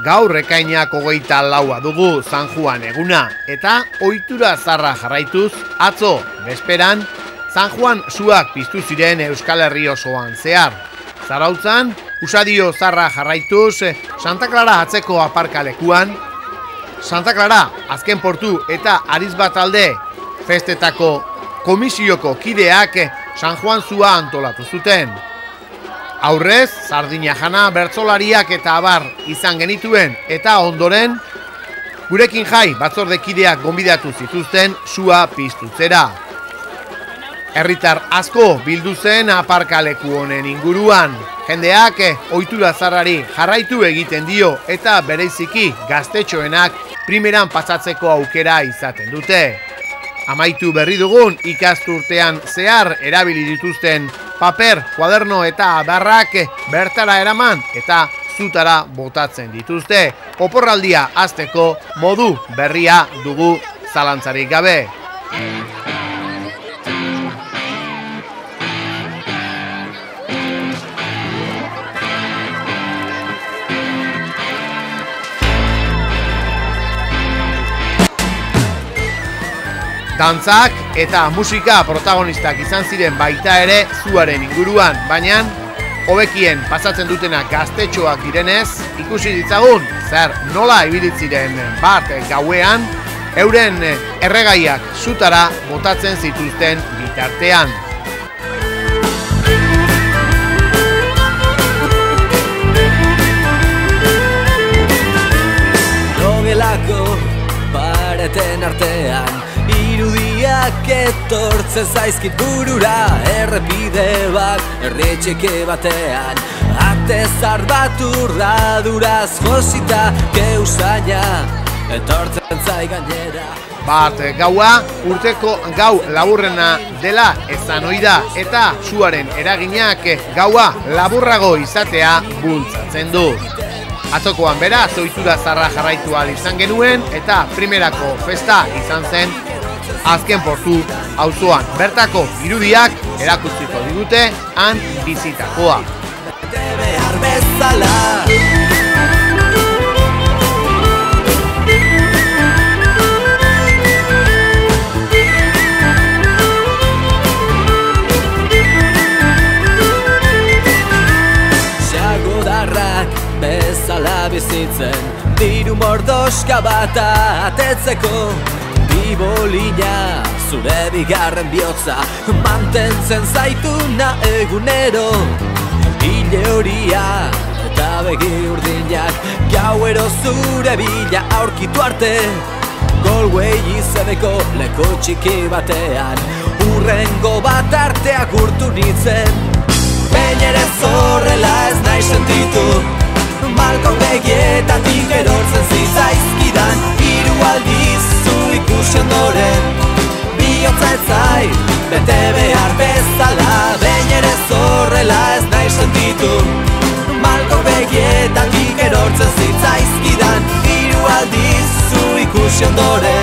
Gaur ekainak 24 dugu San Juan eguna, eta ohitura zarra jarraituz, atzo, bezperan, San Juan suak piztu ziren Euskal Herri osoan zehar. Zarautzan, usadio zarra jarraituz, Santa Clara atzeko aparkalekuan, Santa Clara azken portu eta Arizbatalde festetako komisioko kideak San Juan zua antolatu zuten. Aurrez, sardina jana, bertsolariak eta abar izan genituen eta ondoren, gurekin jai batzordekideak gonbidatu zituzten sua piztutzera. Herritar asko bildu zen aparkaleku honen inguruan. Jendeak ohitura zarrari jarraitu egiten dio eta bereiziki gaztetxoenak primeran pasatzeko aukera izaten dute. Amaitu berri dugun ikasturtean zehar erabili dituzten paper, kuaderno eta adarrak bertara eraman eta zutara botatzen dituzte. Oporraldia hasteko modu berria dugu zalantzarik gabe. Dantzak eta musika protagonistak izan ziren baita ere zuaren inguruan, baina hobekien pasatzen dutenak gaztetxoak direnez, ikusi ditzagun zer nola ibili ziren bat gauean, euren erregaiak zutara botatzen zituzten bitartean. Logelako pareten artean irudiak etortzen zaizkit burura, errepide bat, erretxeke batean, ate zart urraduraz josita, keusaina, etortzen zai gainera. Bat gaua urteko gau laburrena dela ezan ohi da eta suaren eraginak gaua laburrago izatea bultzatzen du. Atzokoan beraz ohitura zarra jarraitu ahal izan genuen eta primerako festa izan zen azken portu auzoan. Bertako irudiak erakutsiko digute han bizitakoa. Xagodarrak bezala bizitzen, diru mordoska bata atetzeko, Bibolina, zure bigarren bihotza, mantentzen zaituna egunero. Hile horia eta begi urdinak, gauero zure bila aurkitu arte. Galway izeneko leku txiki batean, urrengo bat arteak urtu nintzen. Behin ere zorrela ez nahi sentitu, Malkon begietatik erortzen zitzaizkidan, hiru aldiz ikusi ondoren, bihotza ez zait, bete behar bezala, behin ere zorrela ez nahi sentitu. Malko begietatik erortzen zitzaizkidan, hiru aldiz ikusi ondoren.